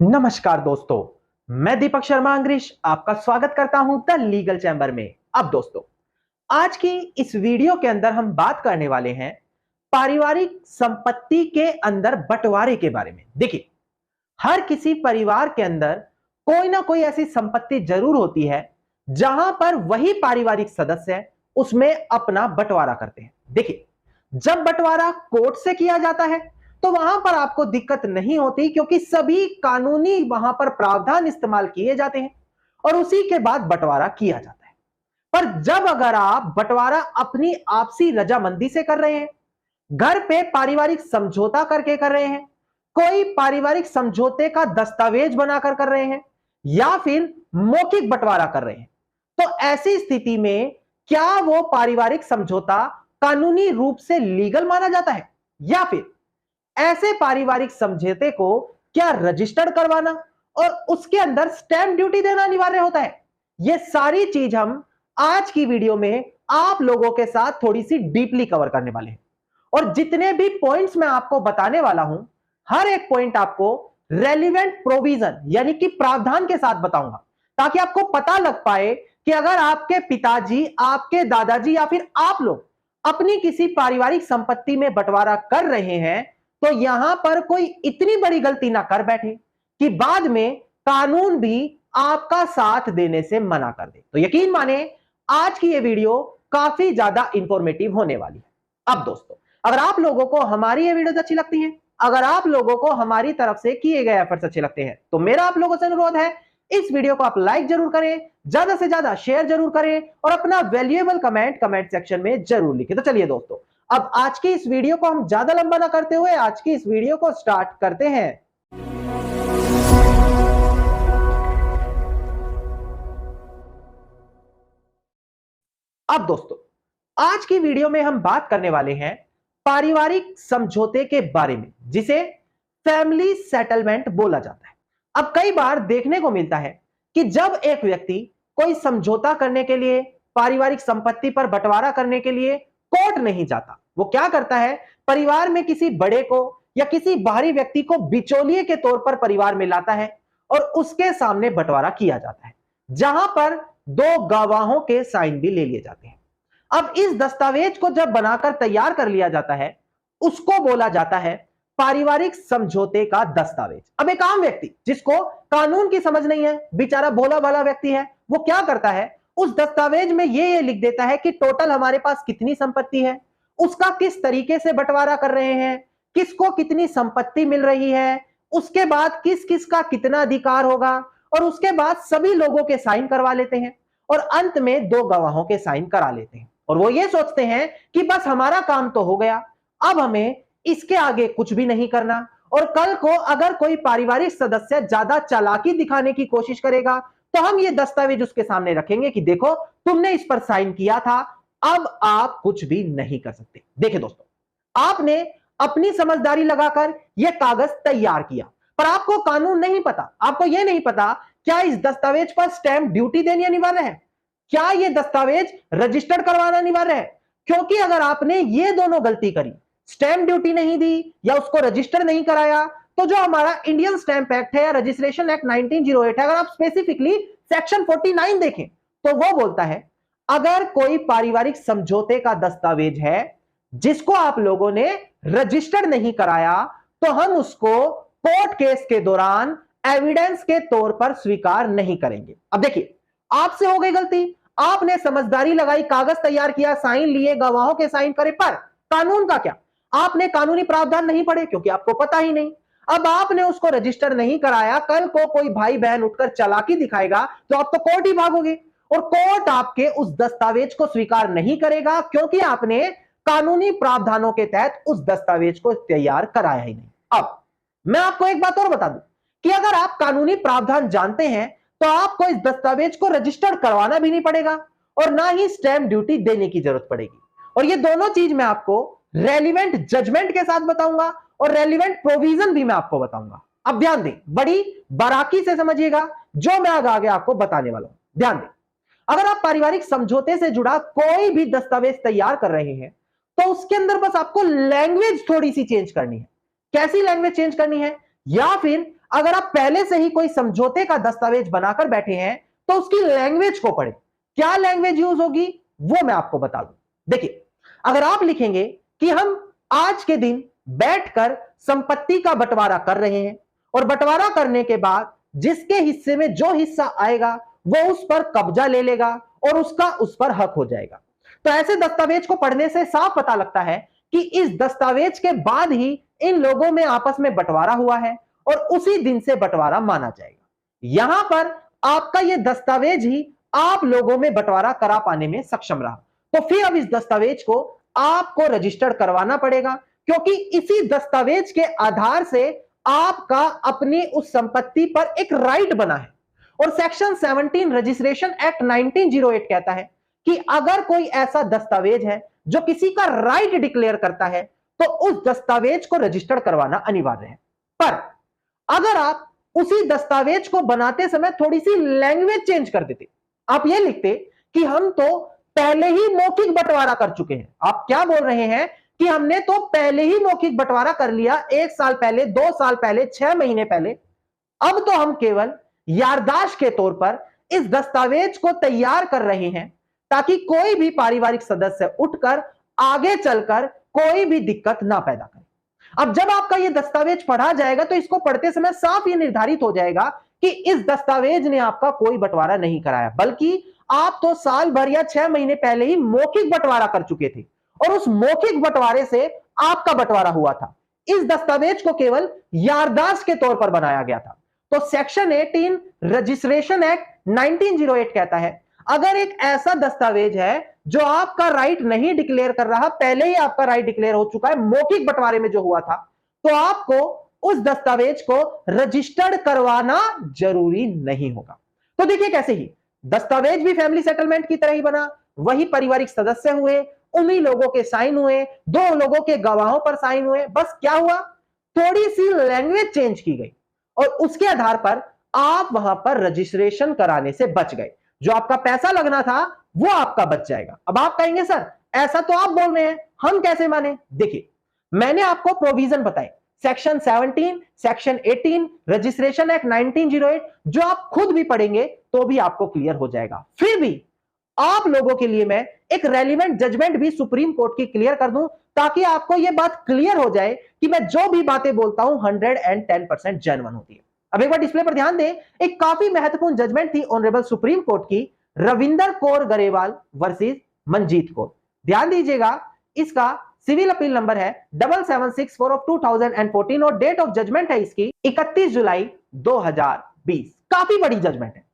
नमस्कार दोस्तों, मैं दीपक शर्मा अंग्रेज आपका स्वागत करता हूं द लीगल चैम्बर में। अब दोस्तों, आज की इस वीडियो के अंदर हम बात करने वाले हैं पारिवारिक संपत्ति के अंदर बंटवारे के बारे में। देखिए, हर किसी परिवार के अंदर कोई ना कोई ऐसी संपत्ति जरूर होती है जहां पर वही पारिवारिक सदस्य उसमें अपना बंटवारा करते हैं। देखिए, जब बंटवारा कोर्ट से किया जाता है तो वहां पर आपको दिक्कत नहीं होती, क्योंकि सभी कानूनी वहां पर प्रावधान इस्तेमाल किए जाते हैं और उसी के बाद बंटवारा किया जाता है। पर जब अगर आप बंटवारा अपनी आपसी रजामंदी से कर रहे हैं, घर पे पारिवारिक समझौता करके कर रहे हैं, कोई पारिवारिक समझौते का दस्तावेज बनाकर कर रहे हैं, या फिर मौखिक बंटवारा कर रहे हैं, तो ऐसी स्थिति में क्या वो पारिवारिक समझौता कानूनी रूप से लीगल माना जाता है, या फिर ऐसे पारिवारिक समझौते को क्या रजिस्टर्ड करवाना और उसके अंदर स्टैंप ड्यूटी देना अनिवार्य होता है? ये सारी चीज हम आज की वीडियो में आप लोगों के साथ थोड़ी सी डीपली कवर करने वाले हैं। और जितने भी पॉइंट्स मैं आपको बताने वाला हूं, हर एक पॉइंट आपको रेलिवेंट प्रोविजन यानी कि प्रावधान के साथ बताऊंगा, ताकि आपको पता लग पाए कि अगर आपके पिताजी, आपके दादाजी या फिर आप लोग अपनी किसी पारिवारिक संपत्ति में बंटवारा कर रहे हैं तो यहां पर कोई इतनी बड़ी गलती ना कर बैठे कि बाद में कानून भी आपका साथ देने से मना कर दे। तो यकीन माने, आज की ये वीडियो काफी ज्यादा इंफॉर्मेटिव होने वाली है। अब दोस्तों, अगर आप लोगों को हमारी ये वीडियोस अच्छी लगती हैं, अगर आप लोगों को हमारी तरफ से किए गए एफर्ट्स अच्छे लगते हैं, तो मेरा आप लोगों से अनुरोध है, इस वीडियो को आप लाइक जरूर करें, ज्यादा से ज्यादा शेयर जरूर करें और अपना वैल्यूएबल कमेंट सेक्शन में जरूर लिखें। तो चलिए दोस्तों, अब आज की इस वीडियो को हम ज्यादा लंबा ना करते हुए आज की इस वीडियो को स्टार्ट करते हैं। अब दोस्तों, आज की वीडियो में हम बात करने वाले हैं पारिवारिक समझौते के बारे में, जिसे फैमिली सेटलमेंट बोला जाता है। अब कई बार देखने को मिलता है कि जब एक व्यक्ति कोई समझौता करने के लिए, पारिवारिक संपत्ति पर बंटवारा करने के लिए कोर्ट नहीं जाता, वो क्या करता है, परिवार में किसी बड़े को या किसी बाहरी व्यक्ति को बिचौलिए के तौर पर परिवार में लाता है और उसके सामने बंटवारा किया जाता है, जहां पर दो गवाहों के साइन भी ले लिए जाते हैं। अब इस दस्तावेज को जब बनाकर तैयार कर लिया जाता है, उसको बोला जाता है पारिवारिक समझौते का दस्तावेज। अब एक आम व्यक्ति जिसको कानून की समझ नहीं है, बेचारा भोला भाला व्यक्ति है, वो क्या करता है, उस दस्तावेज में ये लिख देता है कि टोटल हमारे पास कितनी संपत्ति है, उसका किस तरीके से बंटवारा कर रहे हैं, किसको कितनी संपत्ति मिल रही है, उसके बाद किस किस का कितना अधिकार होगा, और उसके बाद सभी लोगों के साइन करवा लेते हैं और अंत में दो गवाहों के साइन करा लेते हैं। और वो ये सोचते हैं कि बस हमारा काम तो हो गया, अब हमें इसके आगे कुछ भी नहीं करना। और कल को अगर कोई पारिवारिक सदस्य ज्यादा चालाकी दिखाने की कोशिश करेगा तो हम ये दस्तावेज उसके सामने रखेंगे कि देखो, तुमने इस पर साइन किया था, अब आप कुछ भी नहीं कर सकते। देखिए दोस्तों, आपने अपनी समझदारी लगाकर यह कागज तैयार किया, पर आपको कानून नहीं पता, आपको यह नहीं पता क्या इस दस्तावेज पर स्टैंप ड्यूटी देनी अनिवार्य है, क्या यह दस्तावेज रजिस्टर्ड करवाना अनिवार्य है। क्योंकि अगर आपने ये दोनों गलती करी, स्टैंप ड्यूटी नहीं दी या उसको रजिस्टर नहीं कराया, तो जो हमारा इंडियन स्टैंप एक्ट है या रजिस्ट्रेशन एक्ट 1908 है, अगर आप स्पेसिफिकली सेक्शन 49 देखें तो वो बोलता है, अगर कोई पारिवारिक समझौते का दस्तावेज है जिसको आप लोगों ने रजिस्टर्ड नहीं कराया, तो हम उसको कोर्ट केस के दौरान एविडेंस के तौर पर स्वीकार नहीं करेंगे। अब देखिए, आपसे हो गई गलती, आपने समझदारी लगाई, कागज तैयार किया, साइन लिए, गवाहों के साइन करे, पर कानून का क्या, आपने कानूनी प्रावधान नहीं पढ़े क्योंकि आपको पता ही नहीं। अब आपने उसको रजिस्टर नहीं कराया, कल को कोई भाई बहन उठकर चालाकी दिखाएगा तो आप तो कोर्ट ही भागोगे और कोर्ट आपके उस दस्तावेज को स्वीकार नहीं करेगा, क्योंकि आपने कानूनी प्रावधानों के तहत उस दस्तावेज को तैयार कराया ही नहीं। अब मैं आपको एक बात और बता दूं कि अगर आप कानूनी प्रावधान जानते हैं तो आपको इस दस्तावेज को रजिस्टर्ड करवाना भी नहीं पड़ेगा और ना ही स्टैंप ड्यूटी देने की जरूरत पड़ेगी। और ये दोनों चीज मैं आपको रेलिवेंट जजमेंट के साथ बताऊंगा और रेलिवेंट प्रोविजन भी मैं आपको बताऊंगा। अब ध्यान दें, बड़ी बारीकी से समझिएगा जो मैं आगे आपको बताने वाला हूं। ध्यान दें, अगर आप पारिवारिक समझौते से जुड़ा कोई भी दस्तावेज तैयार कर रहे हैं तो उसके अंदर बस आपको लैंग्वेज थोड़ी सी चेंज करनी है। कैसी लैंग्वेज चेंज करनी है, या फिर अगर आप पहले से ही कोई समझौते का दस्तावेज बनाकर बैठे हैं तो उसकी लैंग्वेज को पढ़ें। क्या लैंग्वेज यूज होगी वो मैं आपको बता दूं। देखिए, अगर आप लिखेंगे कि हम आज के दिन बैठकर संपत्ति का बंटवारा कर रहे हैं और बंटवारा करने के बाद जिसके हिस्से में जो हिस्सा आएगा वो उस पर कब्जा ले लेगा और उसका उस पर हक हो जाएगा, तो ऐसे दस्तावेज को पढ़ने से साफ पता लगता है कि इस दस्तावेज के बाद ही इन लोगों में आपस में बंटवारा हुआ है और उसी दिन से बंटवारा माना जाएगा। यहां पर आपका यह दस्तावेज ही आप लोगों में बंटवारा करा पाने में सक्षम रहा, तो फिर अब इस दस्तावेज को आपको रजिस्टर्ड करवाना पड़ेगा, क्योंकि इसी दस्तावेज के आधार से आपका अपनी उस संपत्ति पर एक राइट बना है। और सेक्शन 17 रजिस्ट्रेशन एक्ट 1908 कहता है कि अगर कोई ऐसा दस्तावेज है जो किसी का राइट डिक्लेयर करता है तो उस दस्तावेज को रजिस्टर्ड करवाना अनिवार्य है। पर अगर आप उसी दस्तावेज को बनाते समय थोड़ी सी लैंग्वेज चेंज कर देते, आप ये लिखते कि हम तो पहले ही मौखिक बंटवारा कर चुके हैं। आप क्या बोल रहे हैं कि हमने तो पहले ही मौखिक बंटवारा कर लिया, 1 साल पहले, 2 साल पहले, 6 महीने पहले। अब तो हम केवल याददाश्त के तौर पर इस दस्तावेज को तैयार कर रहे हैं ताकि कोई भी पारिवारिक सदस्य उठकर आगे चलकर कोई भी दिक्कत ना पैदा करे। अब जब आपका यह दस्तावेज पढ़ा जाएगा तो इसको पढ़ते समय साफ ये निर्धारित हो जाएगा कि इस दस्तावेज ने आपका कोई बंटवारा नहीं कराया, बल्कि आप तो साल भर या 6 महीने पहले ही मौखिक बंटवारा कर चुके थे और उस मौखिक बंटवारे से आपका बंटवारा हुआ था। इस दस्तावेज को केवल याददाश्त के तौर पर बनाया गया था। तो सेक्शन 18 रजिस्ट्रेशन एक्ट 1908 कहता है अगर एक ऐसा दस्तावेज है जो आपका राइट नहीं डिक्लेयर कर रहा, पहले ही आपका राइट डिक्लेयर हो चुका है मौखिक बंटवारे में जो हुआ था, तो आपको उस दस्तावेज को रजिस्टर्ड करवाना जरूरी नहीं होगा। तो देखिए कैसे ही दस्तावेज भी फैमिली सेटलमेंट की तरह ही बना, वही पारिवारिक सदस्य हुए, उन्हीं लोगों के साइन हुए, 2 लोगों के गवाहों पर साइन हुए, बस क्या हुआ, थोड़ी सी लैंग्वेज चेंज की गई और उसके आधार पर आप वहां पर रजिस्ट्रेशन कराने से बच गए। जो आपका पैसा लगना था वो आपका बच जाएगा। अब आप कहेंगे सर ऐसा तो आप बोल रहे हैं, हम कैसे माने? देखिए, मैंने आपको प्रोविजन बताए, सेक्शन 17, सेक्शन 18, रजिस्ट्रेशन एक्ट 1908, जो आप खुद भी पढ़ेंगे तो भी आपको क्लियर हो जाएगा। फिर भी आप लोगों के लिए मैं एक रेलिवेंट जजमेंट भी सुप्रीम कोर्ट की क्लियर कर दूं ताकि आपको यह बात क्लियर हो जाए कि मैं जो भी बातें बोलता हूं 110% जेन्युइन होती है। अब एक बार डिस्प्ले पर ध्यान दें, एक काफी महत्वपूर्ण जजमेंट थी ऑनरेबल सुप्रीम कोर्ट की, रविंदर कौर गरेवाल वर्सेस मंजीत कौर। ध्यान दीजिएगा, इसका सिविल अपील नंबर है 7764 ऑफ 2014 और डेट ऑफ जजमेंट है इसकी 31 जुलाई 2020। काफी बड़ी जजमेंट है।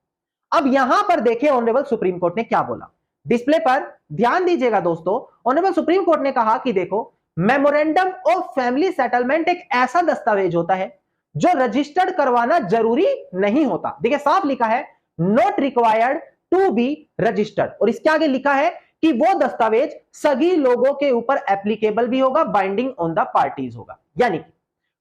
अब यहां पर देखें ऑनरेबल सुप्रीम कोर्ट ने क्या बोला, डिस्प्ले पर ध्यान दीजिएगा दोस्तों। ऑनरेबल सुप्रीम कोर्ट ने कहा कि देखो, मेमोरेंडम ऑफ फैमिली सेटलमेंट एक ऐसा दस्तावेज होता है जो रजिस्टर्ड करवाना जरूरी नहीं होता। देखिए साफ लिखा है not required to be registered, और इसके आगे लिखा है कि वो दस्तावेज सभी लोगों के ऊपर एप्लीकेबल भी होगा, बाइंडिंग ऑन द पार्टीज होगा। यानी कि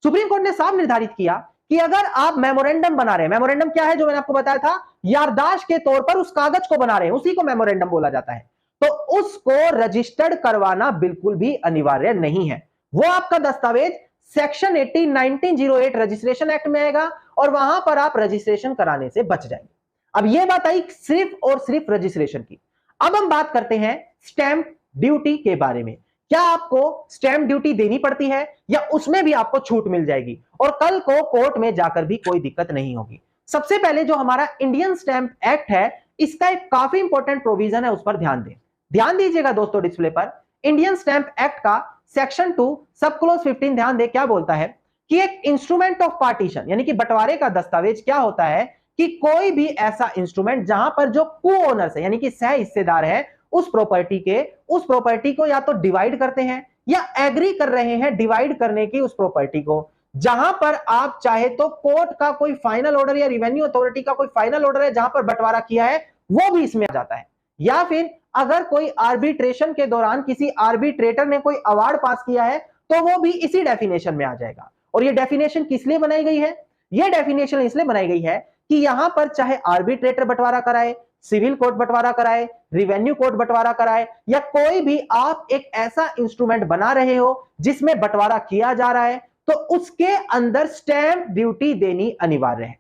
सुप्रीम कोर्ट ने साफ निर्धारित किया कि अगर आप मेमोरेंडम बना रहे हैं, मेमोरेंडम क्या है जो मैंने आपको बताया था, याददाश्त के तौर पर उस कागज को बना रहे हैं, उसी को मेमोरेंडम बोला जाता है, तो उसको रजिस्टर्ड करवाना बिल्कुल भी अनिवार्य नहीं है। वो आपका दस्तावेज सेक्शन 18 1908 रजिस्ट्रेशन एक्ट में आएगा और वहां पर आप रजिस्ट्रेशन कराने से बच जाएंगे। अब यह बात आई सिर्फ और सिर्फ रजिस्ट्रेशन की। अब हम बात करते हैं स्टैंप ड्यूटी के बारे में। क्या आपको स्टैंप ड्यूटी देनी पड़ती है या उसमें भी आपको छूट मिल जाएगी और कल को कोर्ट में जाकर भी कोई दिक्कत नहीं होगी? सबसे पहले जो हमारा इंडियन स्टैंप एक्ट है, इसका एक काफी इंपॉर्टेंट प्रोविजन है, उस पर ध्यान दें। ध्यान दीजिएगा दोस्तों, डिस्प्ले पर इंडियन स्टैंप एक्ट का सेक्शन 2 सब क्लोज 15 ध्यान दे क्या बोलता है कि एक इंस्ट्रूमेंट ऑफ पार्टीशन यानी कि बंटवारे का दस्तावेज क्या होता है कि कोई भी ऐसा इंस्ट्रूमेंट जहां पर जो को ओनर्स है यानी कि सह हिस्सेदार है उस प्रॉपर्टी को या तो डिवाइड करते हैं या एग्री कर रहे हैं डिवाइड करने की उस प्रॉपर्टी को, जहां पर आप चाहे तो कोर्ट का कोई फाइनल ऑर्डर या रिवेन्यू अथॉरिटी का कोई फाइनल ऑर्डर है जहां पर बंटवारा किया है वो भी इसमें आ जाता है, या फिर अगर कोई आर्बिट्रेशन के दौरान किसी आर्बिट्रेटर ने कोई अवार्ड पास किया है तो वो भी इसी डेफिनेशन में आ जाएगा। और ये डेफिनेशन किस लिए बनाई गई है? ये डेफिनेशन इसलिए बनाई गई है कि यहां पर चाहे आर्बिट्रेटर बंटवारा कराए, सिविल कोर्ट बंटवारा कराए, रिवेन्यू कोर्ट बंटवारा कराए, या कोई भी आप एक ऐसा इंस्ट्रूमेंट बना रहे हो जिसमें बंटवारा किया जा रहा है, तो उसके अंदर स्टैंप ड्यूटी देनी अनिवार्य है।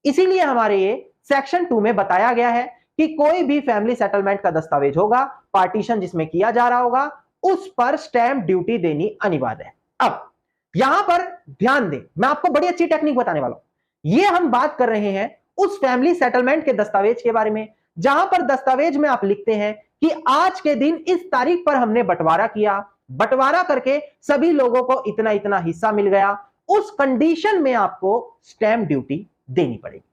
इसीलिए हमारे ये सेक्शन 2 में बताया गया है कि कोई भी फैमिली सेटलमेंट का दस्तावेज होगा, पार्टीशन जिसमें किया जा रहा होगा, उस पर स्टैंप ड्यूटी देनी अनिवार्य है। अब यहां पर ध्यान दें, मैं आपको बड़ी अच्छी टेक्निक बताने वाला हूं। ये हम बात कर रहे हैं उस फैमिली सेटलमेंट के दस्तावेज के बारे में जहां पर दस्तावेज में आप लिखते हैं कि आज के दिन इस तारीख पर हमने बंटवारा किया, बंटवारा करके सभी लोगों को इतना इतना हिस्सा मिल गया। उस कंडीशन में आपको स्टैंप ड्यूटी देनी पड़ेगी।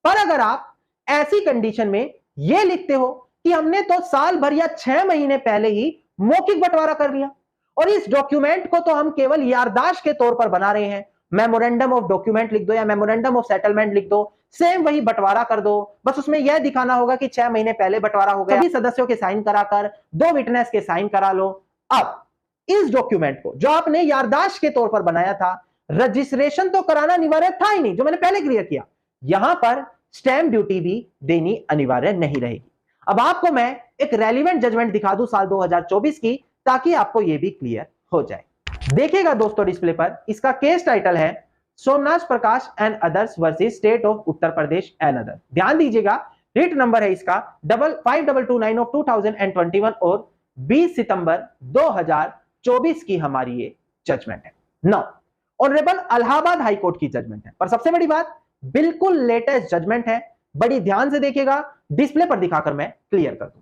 पर अगर आप ऐसी कंडीशन में यह लिखते हो कि हमने तो साल भर या 6 महीने पहले ही मौखिक बंटवारा कर लिया और इस डॉक्यूमेंट को तो हम केवल याददाश्त के तौर पर बना रहे हैं, मेमोरेंडम ऑफ डॉक्यूमेंट लिख दो या मेमोरेंडम ऑफ सेटलमेंट लिख दो, सेम वही बंटवारा कर दो, बस उसमें यह दिखाना होगा कि 6 महीने पहले बंटवारा हो गया, सभी सदस्यों के साइन कराकर 2 विटनेस के साइन करा लो। अब इस डॉक्यूमेंट को जो आपने याददाश्त के तौर पर बनाया था, रजिस्ट्रेशन तो कराना अनिवार्य था ही नहीं, जो मैंने पहले क्लियर किया, यहां पर स्टैंप ड्यूटी भी देनी अनिवार्य नहीं रहेगी। अब आपको मैं एक रेलिवेंट जजमेंट दिखा दूं साल 2024 की, ताकि आपको यह भी क्लियर हो जाए। देखिएगा दोस्तों डिस्प्ले पर, इसका केस टाइटल है Somnath Prakash and others versus state of Uttar Pradesh and other. ध्यान दीजिएगा, रिट नंबर है इसका 5229 ऑफ 2021 और 20 सितंबर 2024 की हमारी ये जजमेंट है। Now honourable Allahabad high court की जजमेंट है, पर सबसे बड़ी बात बिल्कुल लेटेस्ट जजमेंट है। बड़ी ध्यान से देखिएगा, डिस्प्ले पर दिखाकर मैं क्लियर कर दूं।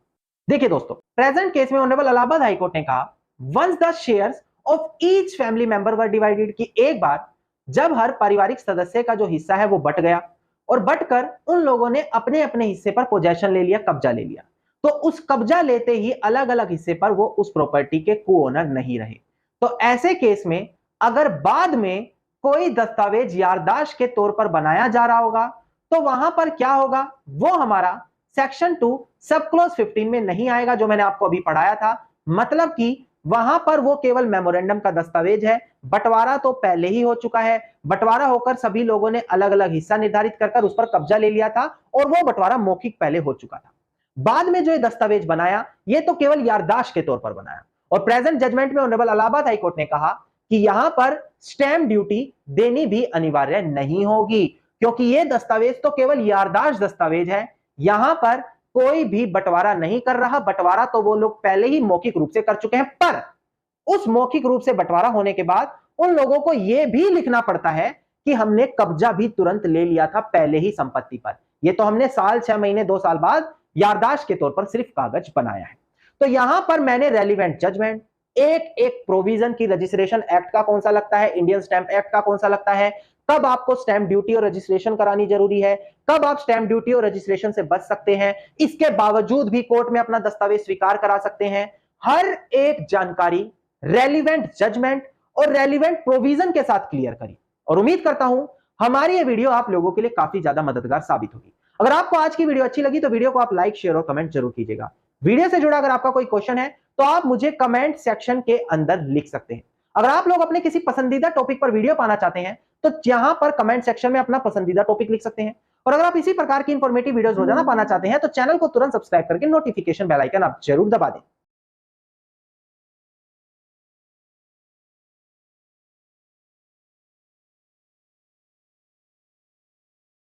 देखिए दोस्तों, प्रेजेंट केस में ऑनरेबल इलाहाबाद हाई कोर्ट ने कहा once the shares of each family member were divided, कि एक बार जब हर पारिवारिक सदस्य का जो हिस्सा है वो बट गया और बटकर उन लोगों ने अपने अपने हिस्से पर पोजेशन ले लिया, कब्जा ले लिया, तो उस कब्जा लेते ही अलग अलग हिस्से पर वो उस प्रॉपर्टी के को ओनर नहीं रहे। तो ऐसे केस में अगर बाद में कोई दस्तावेज याददाश्त के तौर पर बनाया जा रहा होगा तो वहां पर क्या होगा, वो हमारा सेक्शन 2 सब क्लॉज 15 में नहीं आएगा, जो मैंने आपको अभी पढ़ाया था। मतलब कि वहां पर वो केवल मेमोरेंडम का दस्तावेज है, बंटवारा तो पहले ही हो चुका है, बंटवारा होकर सभी लोगों ने अलग अलग हिस्सा निर्धारित कर उस पर कब्जा ले लिया था और वो बंटवारा मौखिक पहले हो चुका था। बाद में जो ये दस्तावेज बनाया ये तो केवल याददाश्त के तौर पर बनाया। और प्रेजेंट जजमेंट में ऑनरेबल इलाहाबाद हाई कोर्ट ने कहा कि यहां पर स्टैंप ड्यूटी देनी भी अनिवार्य नहीं होगी, क्योंकि ये दस्तावेज तो केवल याददाश्त दस्तावेज है, यहां पर कोई भी बंटवारा नहीं कर रहा, बंटवारा तो वो लोग पहले ही मौखिक रूप से कर चुके हैं। पर उस मौखिक रूप से बंटवारा होने के बाद उन लोगों को यह भी लिखना पड़ता है कि हमने कब्जा भी तुरंत ले लिया था पहले ही संपत्ति पर, यह तो हमने साल 6 महीने 2 साल बाद याददाश्त के तौर पर सिर्फ कागज बनाया है। तो यहां पर मैंने रेलिवेंट जजमेंट एक एक प्रोविजन की, रजिस्ट्रेशन एक्ट का कौन सा लगता है, इंडियन स्टैंप एक्ट का कौन सा लगता है, कब आपको स्टैंप ड्यूटी और रजिस्ट्रेशन करानी जरूरी है, कब आप स्टैंप ड्यूटी और रजिस्ट्रेशन से बच सकते हैं, इसके बावजूद भी कोर्ट में अपना दस्तावेज स्वीकार करा सकते हैं, हर एक जानकारी रेलिवेंट जजमेंट और रेलिवेंट प्रोविजन के साथ क्लियर करी। और उम्मीद करता हूं हमारी ये वीडियो आप लोगों के लिए काफी ज्यादा मददगार साबित होगी। अगर आपको आज की वीडियो अच्छी लगी तो वीडियो को आप लाइक, शेयर और कमेंट जरूर कीजिएगा। वीडियो से जुड़ा अगर आपका कोई क्वेश्चन है तो आप मुझे कमेंट सेक्शन के अंदर लिख सकते हैं। अगर आप लोग अपने किसी पसंदीदा टॉपिक पर वीडियो पाना चाहते हैं तो यहां पर कमेंट सेक्शन में अपना पसंदीदा टॉपिक लिख सकते हैं। और अगर आप इसी प्रकार की इंफॉर्मेटिव वीडियोस रोजाना पाना चाहते हैं तो चैनल को तुरंत सब्सक्राइब करके नोटिफिकेशन बेल आइकन आप जरूर दबा दें।